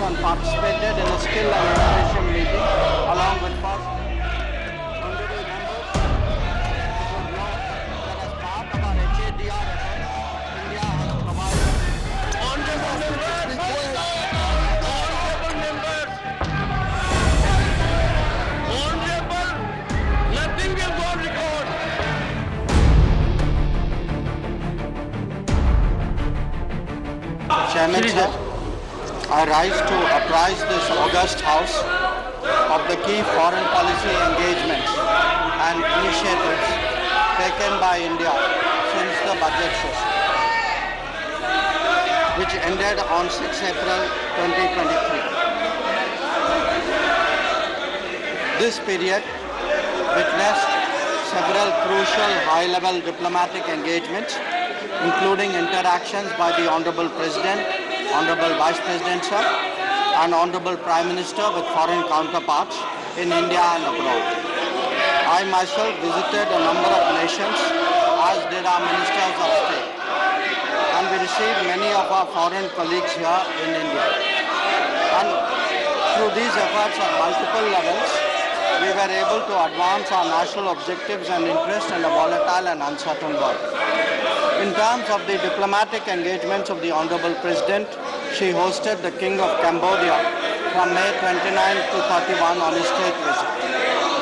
and participated in a skill and innovation meeting along with first honorary members. You should know that as part of our HADR efforts, India has provided Honorable members, nothing will go record. Chairman sir, I rise to apprise this august House of the key foreign policy engagements and initiatives taken by India since the budget session, which ended on 6 April 2023. This period witnessed several crucial high-level diplomatic engagements, including interactions by the Honorable President, Honorable Vice President Sir, and Honorable Prime Minister with foreign counterparts in India and abroad. I myself visited a number of nations, as did our Ministers of State, and we received many of our foreign colleagues here in India. And through these efforts at multiple levels, we were able to advance our national objectives and interests in a volatile and uncertain world. In terms of the diplomatic engagements of the Honorable President, she hosted the King of Cambodia from May 29 to 31 on his state visit.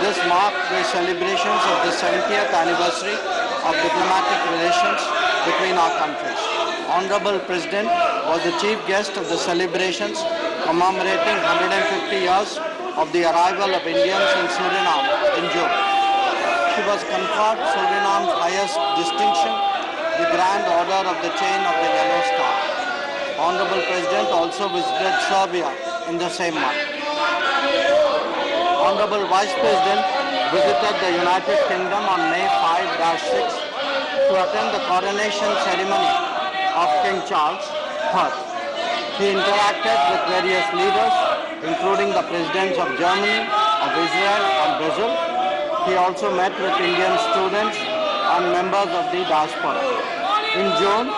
This marked the celebrations of the 70th anniversary of diplomatic relations between our countries. Honorable President was the chief guest of the celebrations commemorating 150 years of the arrival of Indians in Suriname in June. She was conferred Suriname's highest distinction, the Grand Order of the Chain of the Yellow Star. Honorable President also visited Serbia in the same month. Honorable Vice President visited the United Kingdom on May 5-6 to attend the coronation ceremony of King Charles III. He interacted with various leaders, including the presidents of Germany, of Israel, and Brazil. He also met with Indian students and members of the diaspora. In June,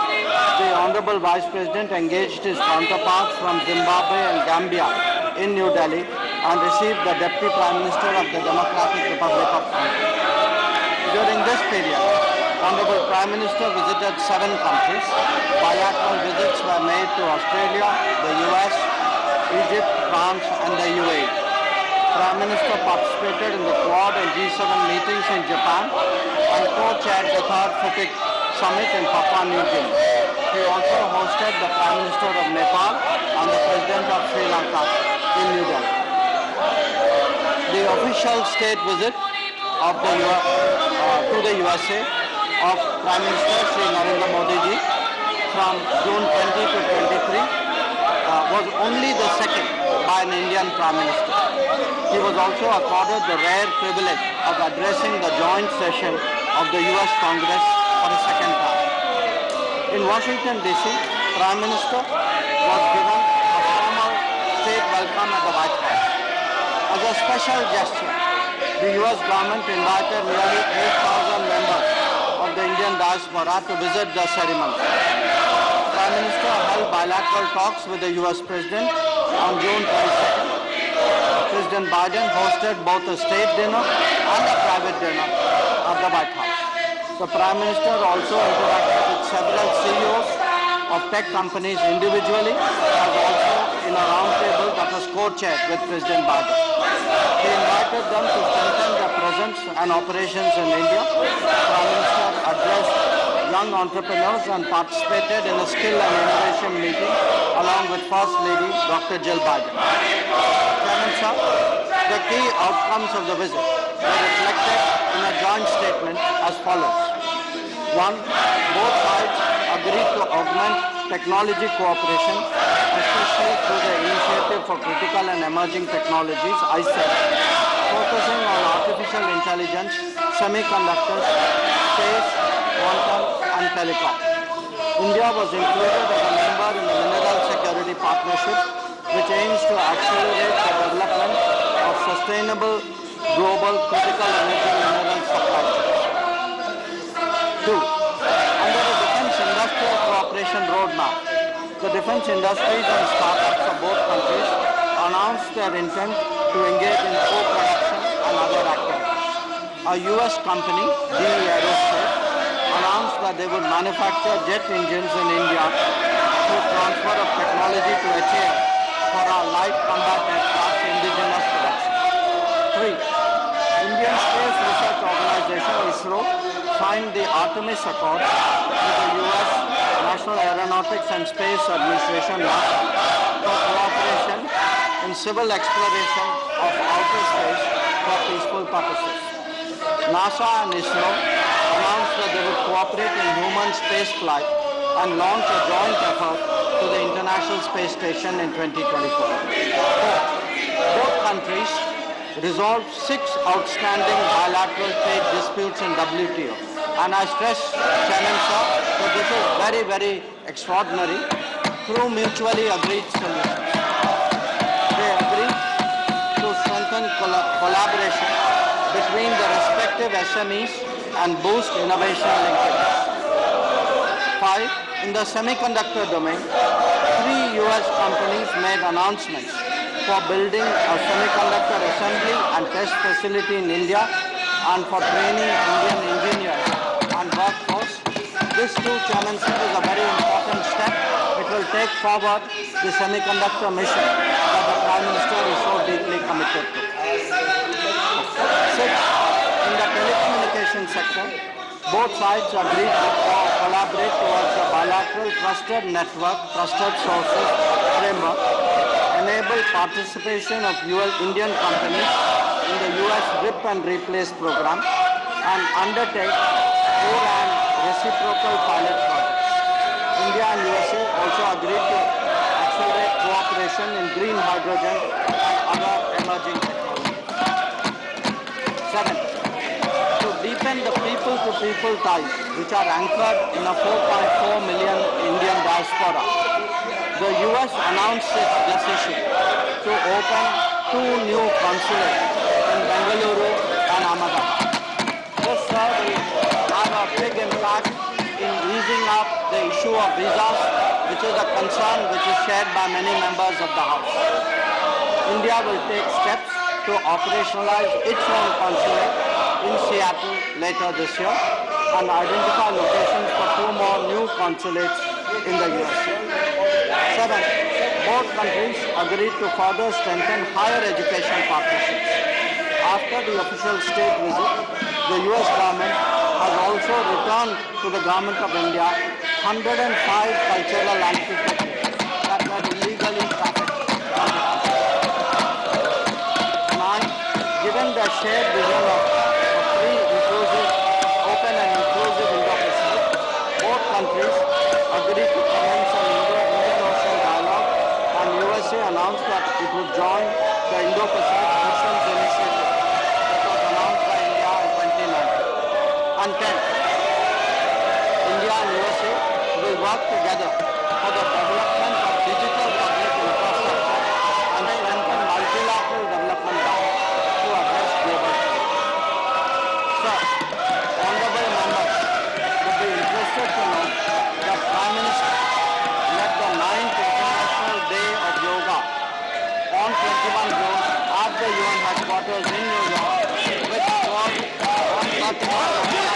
the Honorable Vice President engaged his counterparts from Zimbabwe and Gambia in New Delhi and received the Deputy Prime Minister of the Democratic Republic of Congo. During this period, Honorable Prime Minister visited 7 countries. Bilateral visits were made to Australia, the US, Egypt, France, and the UAE. Prime Minister participated in the Quad and G7 meetings in Japan and co-chaired the 3rd FITIC Summit in Papua New Guinea. He also hosted the Prime Minister of Nepal and the President of Sri Lanka in New Delhi. The official state visit of to the USA of Prime Minister Sri Narendra Modi ji from June 20 to 23 was only the second by an Indian Prime Minister. He was also accorded the rare privilege of addressing the joint session of the US Congress for a second time. In Washington, D.C., Prime Minister was given a formal state welcome at the White House. As a special gesture, the US government invited nearly 8,000 members of the Indian diaspora to visit the ceremony. Prime Minister held bilateral talks with the US President on June 22nd. President Biden hosted both a state dinner and a private dinner at the White House. The Prime Minister also interacted with several CEOs of tech companies individually, as also in a roundtable that was co-chaired with President Biden. He invited them to strengthen their presence and operations in India. Prime Minister addressed young entrepreneurs and participated in a skill and innovation meeting along with First Lady Dr. Jill Biden. Chairman sir, the key outcomes of the visit were reflected in a joint statement as follows. 1. Both sides agreed to augment technology cooperation, especially through the Initiative for Critical and Emerging Technologies, ICET, focusing on artificial intelligence, semiconductors, space, quantum, and telecom. India was included as a member in the Mineral Security Partnership, which aims to accelerate the development of sustainable global critical energy mineral supply chains. 2. Under the Defence Industrial Cooperation Roadmap, the defense industries and startups of both countries announced their intent to engage in co-production and other activities. A US company, GE Aerospace, announced that they would manufacture jet engines in India through transfer of technology to HAL for our light combat aircraft indigenous production. 3. Indian Space Research Organization, ISRO, signed the Artemis Accords with the US National Aeronautics and Space Administration, NASA, for cooperation in civil exploration of outer space for peaceful purposes. NASA and ISRO announced that they would cooperate in human space flight and launch a joint effort to the International Space Station in 2024. 4. Both countries resolved 6 outstanding bilateral trade disputes in WTO. And I stress, Chairman Sir, that this is very, very extraordinary through mutually agreed solutions. They agreed to strengthen collaboration between the respective SMEs and boost innovation linkages. 5. In the semiconductor domain, 3 US companies made announcements for building a semiconductor assembly and test facility in India and for training Indian engineers and workforce. This too, Chairman Sir, is a very important step. It will take forward the semiconductor mission that the Prime Minister is so deeply committed to. 6. In the telecommunication sector, both sides agreed to collaborate towards a bilateral trusted network, trusted sources framework, enable participation of Indian companies in the US RIP and Replace program, and undertake core and reciprocal pilot projects. India and USA also agreed to accelerate cooperation in green hydrogen and other emerging technologies. 7. To deepen the people-to-people ties, which are anchored in a 4.4 million Indian diaspora, the US announced its decision to open 2 new consulates in Bengaluru and Ahmedabad. This, sir, will have a big impact in easing up the issue of visas, which is a concern which is shared by many members of the House. India will take steps to operationalize its own consulate in Seattle later this year and identify locations for 2 more new consulates in the USA. 7. Both countries agreed to further strengthen higher education partnerships. After the official state visit, the US government has also returned to the government of India 105 cultural antiquities that were illegally trafficked. 9. Given the shared vision of a free, inclusive, open and inclusive Indo-Pacific, both countries agreed to commence an Indian Ocean dialogue, and USA announced that it would join the Indo-Pacific Oceans Initiative that was announced by India in 2019. And 10. India and USA will work together for the development of digital public infrastructure and strengthen multilateral development to address global trade. Sir, honorable members would be interested to know that Prime Minister led the 9th International Day of Yoga on 21 June at the UN headquarters in New York, which was on 31 July.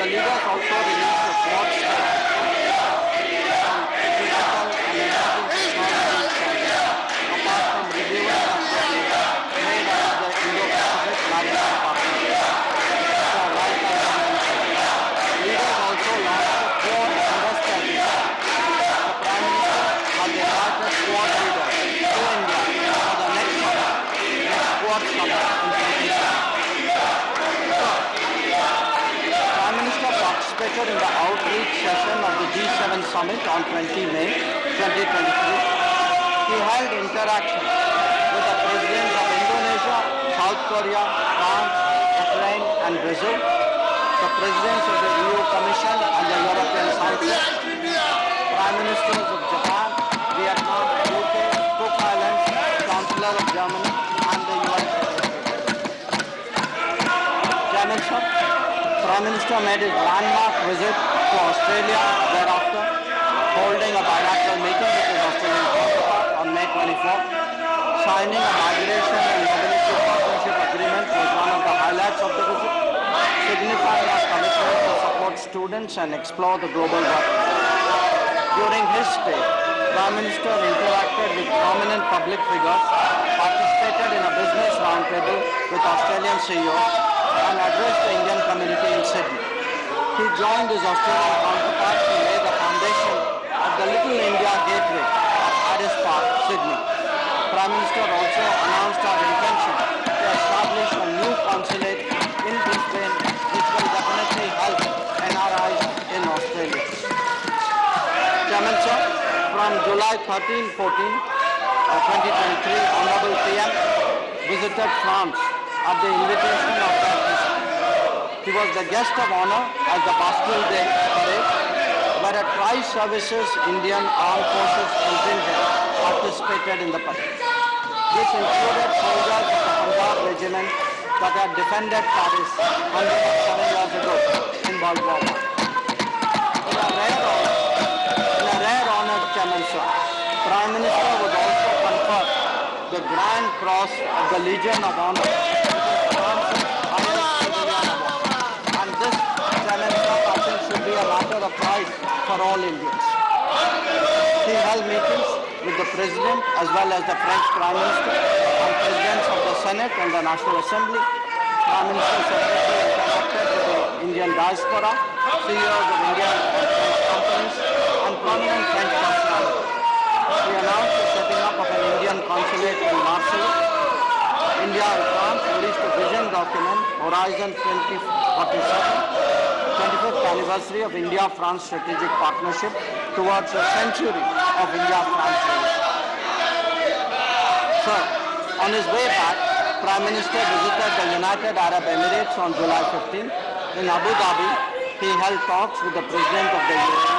the leaders also released a quad study on digital and emerging technologies, apart from reviewing the progress made under the Indo-Pacific Maritime Partnership. Leaders also launched a quad understudy. The Prime Minister has invited quad leaders to India for the next quad summit in 2027. Prime Minister participated in the outreach session of the G7 summit on 20 May 2023. He held interactions with the presidents of Indonesia, South Korea, France, Ukraine and Brazil, the presidents of the EU Commission and the European Council, Prime Ministers of Japan, Vietnam, UK, Cook Islands, Chancellor of Germany and the US. Chairmanship, Prime Minister made his landmark visit to Australia thereafter, holding a bilateral meeting with his Australian counterpart on May 24th. Signing a migration and mobility partnership agreement was one of the highlights of the visit, signifying our commitment to support students and explore the global workforce. During his stay, Prime Minister interacted with prominent public figures, participated in a business roundtable with Australian CEOs, and addressed the Indian community in Sydney. He joined his Australian counterparts to lay the foundation of the Little India Gateway at Harris Park, Sydney. Prime Minister also announced our intention to establish a new consulate in Brisbane, which will definitely help NRIs in Australia. Chairman Sir, from July 13-14, 2023, Honorable PM visited France at the invitation of their president. He was the guest of honor at the Bastille Day parade, where a tri-services Indian Armed Forces contingent participated in the parade. This included soldiers of the Punjab regiment that had defended Paris 107 years ago in World War I. In a rare honor, Chairman Sir, Prime Minister would also confer the Grand Cross of the Legion of Honor, which is France's highest civilian award. And this, Chairman Sir, I think should be a matter of pride for all Indians. He held meetings with the President as well as the French Prime Minister and Presidents of the Senate and the National Assembly. Prime Minister separately interacted with the Indian diaspora, CEOs of Indian and French companies, and prominent French personalities. He announced the setting up of an Indian consulate in Marseille. India and France released a vision document, Horizon 2047, 25th anniversary of India-France strategic partnership towards a century of India-France relations. Sir, on his way back, Prime Minister visited the United Arab Emirates on July 15. In Abu Dhabi, he held talks with the President of the UAE.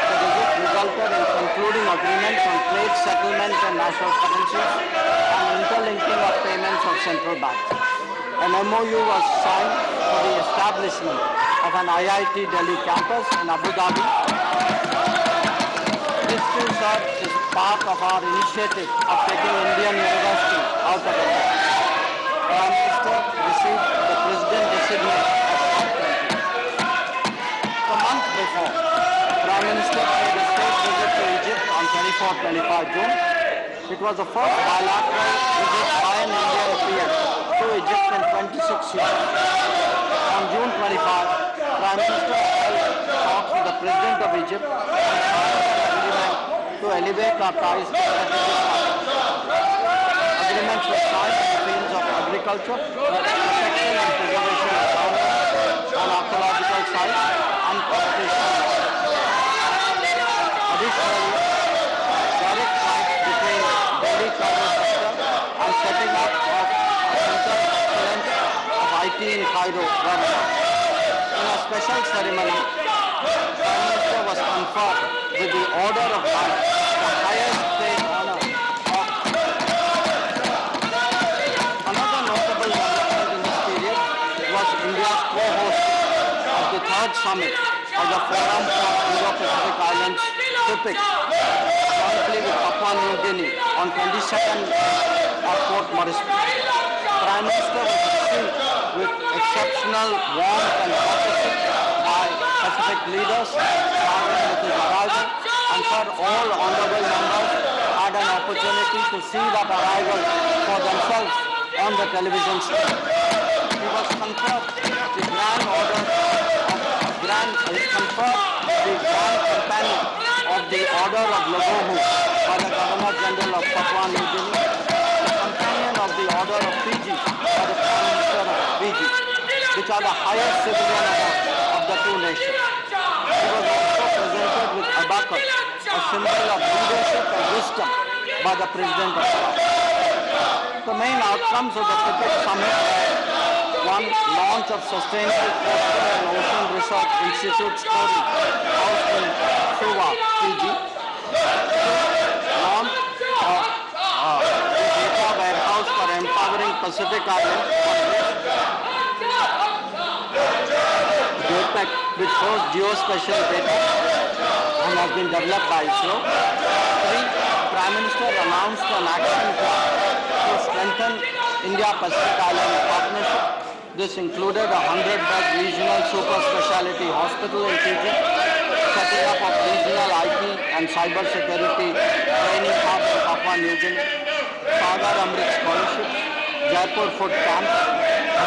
The visit resulted in concluding agreements on trade settlement and national currencies and interlinking of payments of central banks. An MOU was signed for the establishment of an IIT Delhi campus in Abu Dhabi. This too, sir, is part of our initiative of taking Indian universities out of India. Prime Minister received the President designate of COP20. The month before, Prime Minister paid a state visit to Egypt on 24-25 June. It was the first bilateral visit by an Indian PM to Egypt in 26 years. On June 25, Prime Minister held talks with the President of Egypt and signed an agreement to elevate our ties to strategic partnership. Agreements were signed in the fields of agriculture, protection and preservation of forests and archaeological sites, and cooperation. Additionally, direct flights between Delhi travel sector and setting up of a center of excellence of IT in Cairo were announced. In a special ceremony, Prime Minister was conferred with the Order of Merit, the highest paid honor of. Another notable development in this period was India's co-host of the third summit of the Forum for Indo-Pacific Islands, FIPIC, jointly with Papua New Guinea on 22nd at Port Moresby. Prime Minister was received with exceptional warmth and courtesy by Pacific leaders, starting with his arrival, and sir, all honorable members had an opportunity to see that arrival for themselves on the television screen. He was conferred the grand order of the grand companion of the Order of Logohu by the Governor General of Papua New Guinea, the companion of the Order of Fiji by the Prime Minister of Fiji, which are the highest civilian awards of the two nations. He was also presented with abacus, a symbol of leadership and wisdom, by the President of South. The main outcomes of the Cricket Summit were: one, launch of Sustainable Coastal and Ocean Research Institute story housed in Suva, Fiji. Launch of the data warehouse for empowering Pacific Islands, JPEG, which shows geospatial data and has been developed by ISRO. 3. Prime Minister announced an action plan to strengthen India-Pacific Island partnership. This included a 100-bed regional super specialty hospital in Fiji, setting up of regional IT and cyber security training hub in Papua New Guinea, Sagar Amrit scholarships, Jaipur food camps,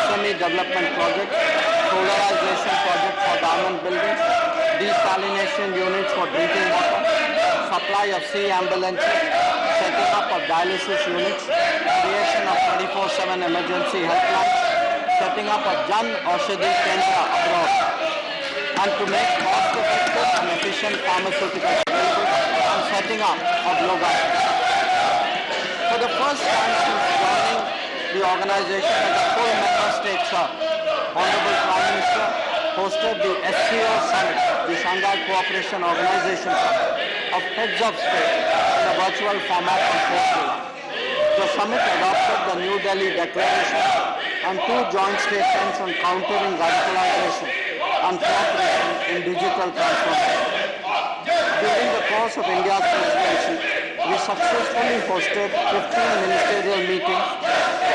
SME development projects, solarization project for government buildings, desalination units for drinking water, supply of sea ambulances, setting up of dialysis units, creation of 24/7 emergency helplines, setting up a Jan Aushadhi Kendra abroad, and to make cost-effective and efficient pharmaceuticals available, and setting up of logans. For the first time since joining the organization as a full member state, sir, Honorable Prime Minister hosted the SCO Summit, the Shanghai Cooperation Organization Summit, of heads of state in a virtual format on Portugal. The summit adopted the New Delhi Declaration and 2 joint statements on countering radicalization and cooperation in digital transformation. During the course of India's presidency, we successfully hosted 15 ministerial meetings,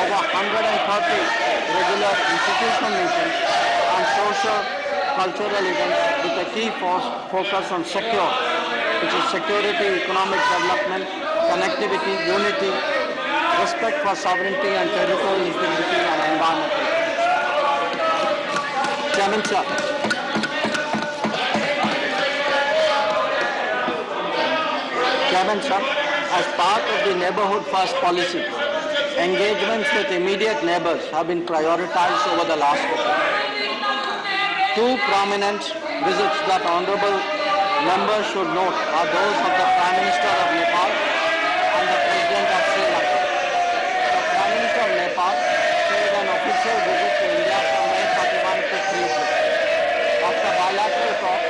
over 130 regular institutional meetings, and social, cultural events with a key focus on secure, which is security, economic development, connectivity, unity, respect for sovereignty and territorial integrity, and environmental. Chairman, sir. Chairman, sir, as part of the Neighborhood First policy, engagements with immediate neighbors have been prioritized over the last decade. 2 prominent visits that honorable members should note are those of the Prime Minister of Nepal and the President of Sri Lanka. The Prime Minister of Nepal paid an official visit to India from May 31 to 3 June. After bilateral talks,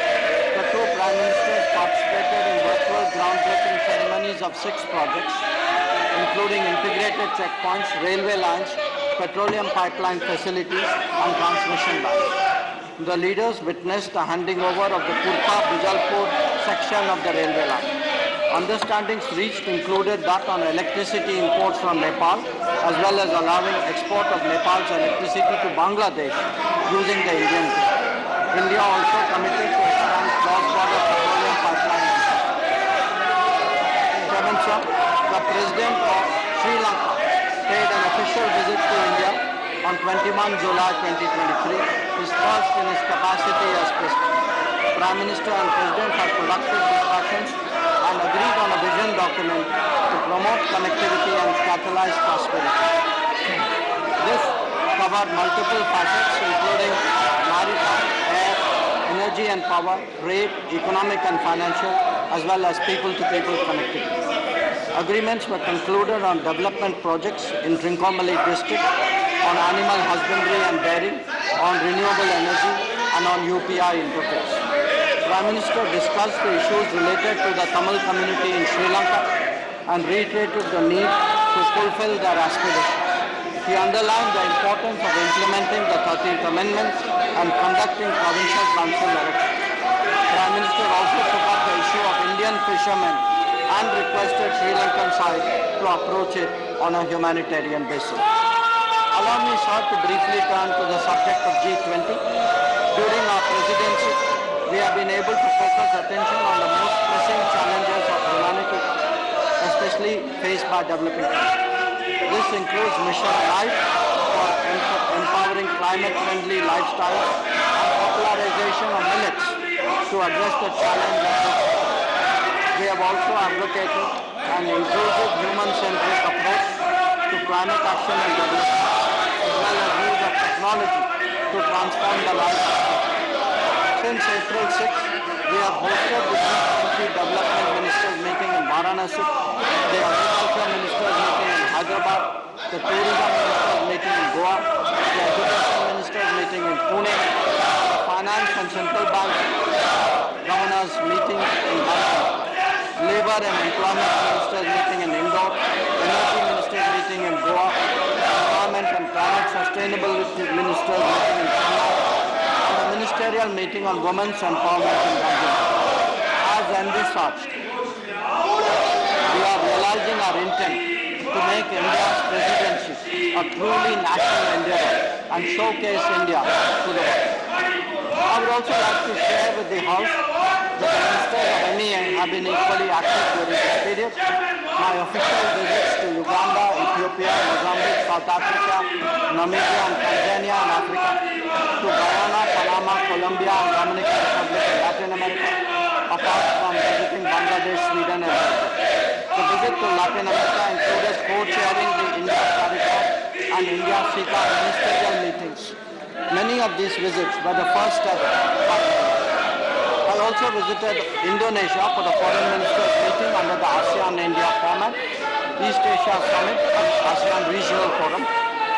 the 2 Prime Ministers participated in virtual groundbreaking ceremonies of 6 projects, including integrated checkpoints, railway lines, petroleum pipeline facilities, and transmission lines. The leaders witnessed the handing over of the Kurpa-Bijalpur section of the railway line. Understandings reached included that on electricity imports from Nepal, as well as allowing export of Nepal's electricity to Bangladesh using the Indian grid. India also committed to expand cross-border petroleum pipeline. Chairman, sir, the President of Sri Lanka paid an official visit to India on 21 July 2023, his first in his capacity as President. Prime Minister and President had productive discussions and agreed on a vision document to promote connectivity and catalyze prosperity. This covered multiple facets including maritime, air, energy and power, trade, economic and financial, as well as people-to-people connectivity. Agreements were concluded on development projects in Trincomalee district, on animal husbandry and dairy, on renewable energy, and on UPI interface. Prime Minister discussed the issues related to the Tamil community in Sri Lanka and reiterated the need to fulfill their aspirations. He underlined the importance of implementing the 13th Amendment and conducting provincial council elections. Prime Minister also took up the issue of Indian fishermen and requested Sri Lankan side to approach it on a humanitarian basis. Allow me, sir, to briefly turn to the subject of G20. During our presidency, we attention on the most pressing challenges of humanity, especially faced by developing countries. This includes Mission Life for empowering climate-friendly lifestyles and popularization of millets to address the challenge of food security. We have also advocated an inclusive human-centric approach to climate action and development, as well as use of technology to transform the lives of people. Since April 6, we have hosted the G20 Development Ministers meeting in Varanasi, the Agriculture Ministers meeting in Hyderabad, the Tourism Ministers meeting in Goa, the Education Ministers meeting in Pune, the Finance and Central Bank Governors meeting in Bangalore, Labour and Employment Ministers meeting in Indore, Energy Ministers meeting in Goa, Environment and Climate Sustainability Ministers meeting in Chennai, and the Ministerial meeting on Women's Empowerment in Bangalore. As envisaged, we are realizing our intent to make India's presidency a truly national endeavour and showcase India to the world. I would also like to share with the House that the Ministers of EAM have been equally active during this period. My official visits to Uganda, Ethiopia, Mozambique, South Africa, Namibia and Tanzania in Africa, to Guyana, Panama, Colombia and Dominican Republic in Latin America, apart from visiting Bangladesh, Sweden and Belgium. The visit to Latin America included co-chairing the India-CARICOM and India-SICA ministerial meetings. Many of these visits were the first ever. I also visited Indonesia for the Foreign Ministers meeting under the ASEAN-India format, East Asia Summit and ASEAN Regional Forum.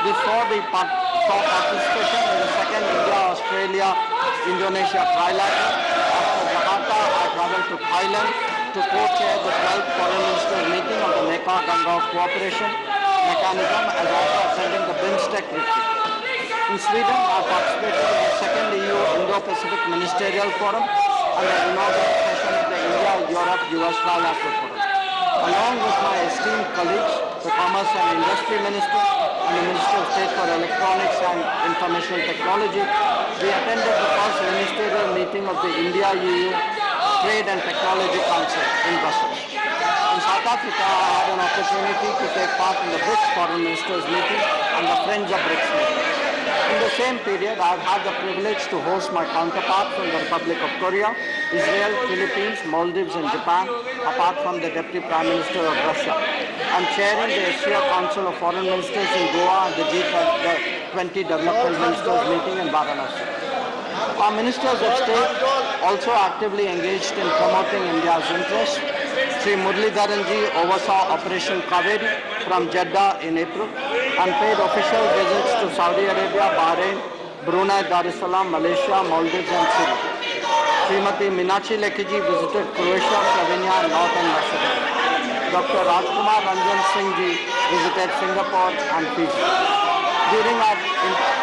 This saw participation in the second India-Australia-Indonesia trilateral. After Jakarta, I traveled to Thailand to co-chair the 12th Foreign Ministers meeting of the Mekong-Ganga Cooperation Mechanism, as also attending the BIMSTEC retreat. In Sweden, I participated in the second EU Indo-Pacific Ministerial Forum and the inaugural session of the India-Europe-US Trilateral Forum. Along with my esteemed colleagues, the Commerce and Industry Minister and the Minister of State for Electronics and Information Technology, we attended the first ministerial meeting of the India-EU Trade and Technology Council in Brussels. In South Africa, I had an opportunity to take part in the BRICS Foreign Ministers meeting and the Friends of BRICS meeting. In the same period, I have had the privilege to host my counterparts from the Republic of Korea, Israel, Philippines, Maldives and Japan, apart from the Deputy Prime Minister of Russia. I am chairing the Asia Council of Foreign Ministers in Goa and the G20 Development Ministers meeting in Varanasi. Our Ministers of State also actively engaged in promoting India's interests. Sri Muralidharanji oversaw Operation Kaveri from Jeddah in April and paid official visits to Saudi Arabia, Bahrain, Brunei, Dar es Salaam, Malaysia, Maldives and Syria. Srimati Meenakshi Lekiji visited Croatia, Slovenia and Northern Macedonia. Dr. Rajkumar Ranjan Singh ji visited Singapore and Fiji. During our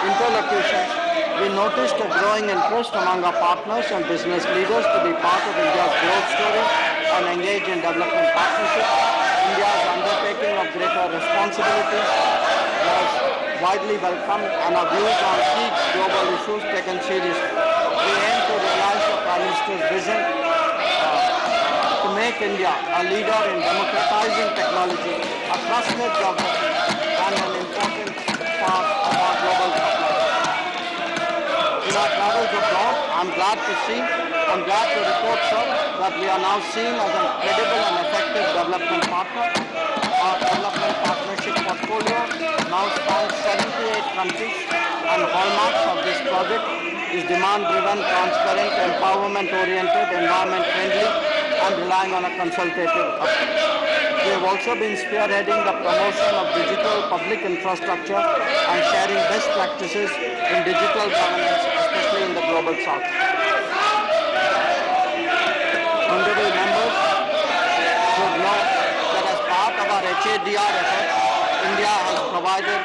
interlocutions, we noticed a growing interest among our partners and business leaders to be part of India's growth story and engage in development partnerships. India's undertaking of greater responsibilities was widely welcomed and our views on key global issues taken seriously. We aim to realize the Prime Minister's vision to make India a leader in democratizing technology, a trusted geography, and an important part of our global supply. In our travels abroad, I'm glad to report, sir, that we are now seen as a credible and effective development partner. Our development partnership portfolio now spans 78 countries, and hallmarks of this project is demand-driven, transparent, empowerment-oriented, environment-friendly, and relying on a consultative approach. We have also been spearheading the promotion of digital public infrastructure and sharing best practices in digital governance, especially in the global south. Honorable members should know that as part of our HADR efforts, India has provided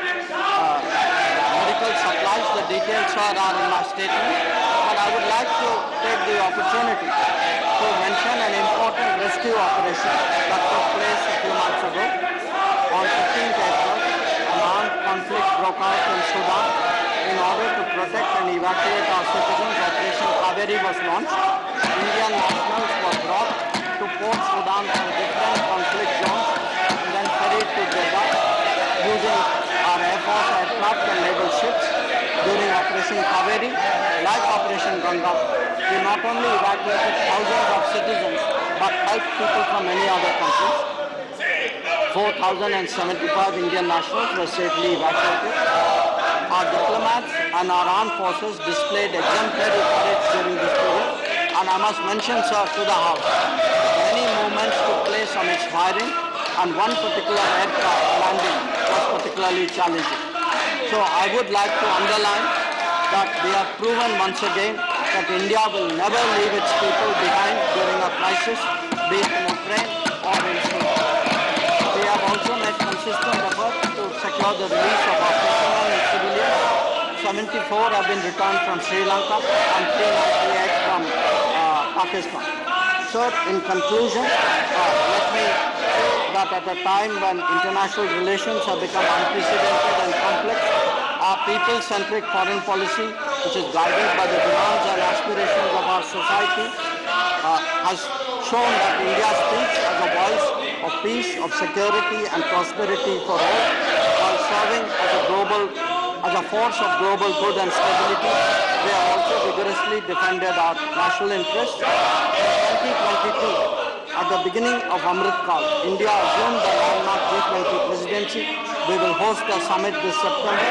medical supplies. The details, sir, are in my statement. But I would like to take the opportunity to mention an important rescue operation that took place a few months ago. On 15th April, an armed conflict broke out in Sudan. In order to protect and evacuate our citizens, Operation Kaveri was launched. Indian nationals were brought to Port Sudan from different conflict zones and then ferried to Jeddah using our Air Force aircraft and naval ships during Operation Kaveri, like Operation Ganga. We not only evacuated thousands of citizens but helped people from many other countries. 4,075 Indian nationals were safely evacuated. Our diplomats and our armed forces displayed exemplary courage during this period. And I must mention, sir, to the House, many movements took place on its firing, and one particular aircraft landing was particularly challenging. So I would like to underline that we have proven once again that India will never leave its people behind during a crisis, be it in Ukraine or in Syria. We have also made consistent efforts to secure the release of our fishermen and civilians. 74 have been returned from Sri Lanka and 398 from Pakistan. So, in conclusion, let me say that at a time when international relations have become unprecedented and complex, our people-centric foreign policy, which is guided by the demands and aspirations of our society, has shown that India speaks as a voice of peace, of security and prosperity for all, while serving as a force of global good and stability. We have also vigorously defended our national interests. In 2022, at the beginning of Amrit Kal, India assumed the landmark G20 presidency. We will host a summit this September.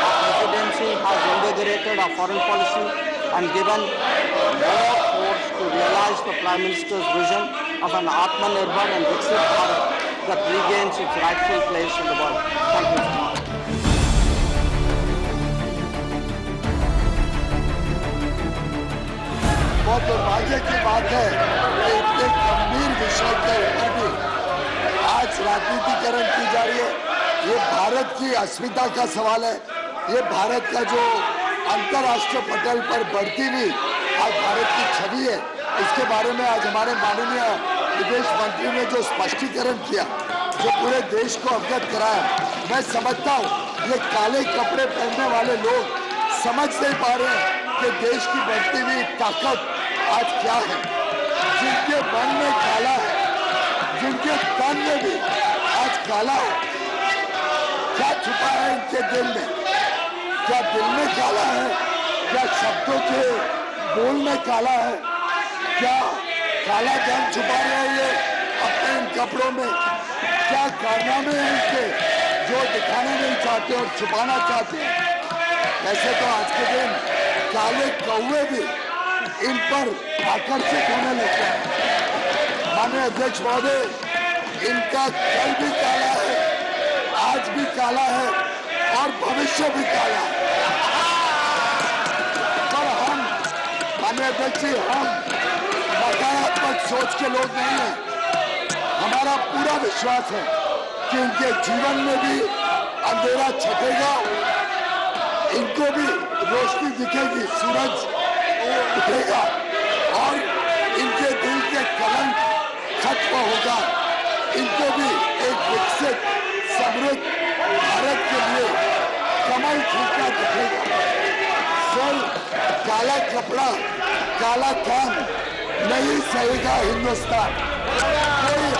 Our presidency has invigorated our foreign policy and given more force to realize the Prime Minister's vision of an Atmanirbhar and Viksit Bharat that regains its rightful place in the world. Thank you, Mr. Speaker. बहुत दुर्भाग्य की बात है कि इतने गंभीर विषय के ऊपर भी आज राजनीतिकरण की जा रही है। ये भारत की अस्मिता का सवाल है। ये भारत का जो अंतर्राष्ट्रीय पटल पर बढ़ती हुई आज भारत की छवि है, इसके बारे में आज हमारे माननीय विदेश मंत्री ने जो स्पष्टीकरण किया, जो पूरे देश को अवगत कराया, मैं समझता हूँ ये काले कपड़े पहनने वाले लोग समझ नहीं पा रहे हैं कि देश की बढ़ती हुई ताकत आज क्या है। जिनके मन में काला है, जिनके तन में भी आज काला है, क्या छुपा है इनके दिल में? क्या दिल में काला है? क्या शब्दों के बोल में काला है? क्या काला धन छुपा रहे हैं ये अपने इन कपड़ों में? क्या कारनामे हैं इनके जो दिखाना नहीं चाहते और छुपाना चाहते हैं? वैसे तो आज के दिन काले कौवे भी इन पर आकर्षित होने लगते हैं। माननीय अध्यक्ष महोदय, इनका कल भी काला है, आज भी काला है और भविष्य भी काला है। पर हम माननीय अध्यक्ष जी, हम नकारात्मक सोच के लोग नहीं हैं। हमारा पूरा विश्वास है कि इनके जीवन में भी अंधेरा छटेगा, इनको भी रोशनी दिखेगी, सूरज उठेगा और इनके दिल के कलंक खत्म होगा। इनको भी एक विकसित समृद्ध भारत के लिए कमल खिलता दिखेगा। सिर्फ काला कपड़ा, काला काम नहीं सहेगा हिंदुस्तान। कोई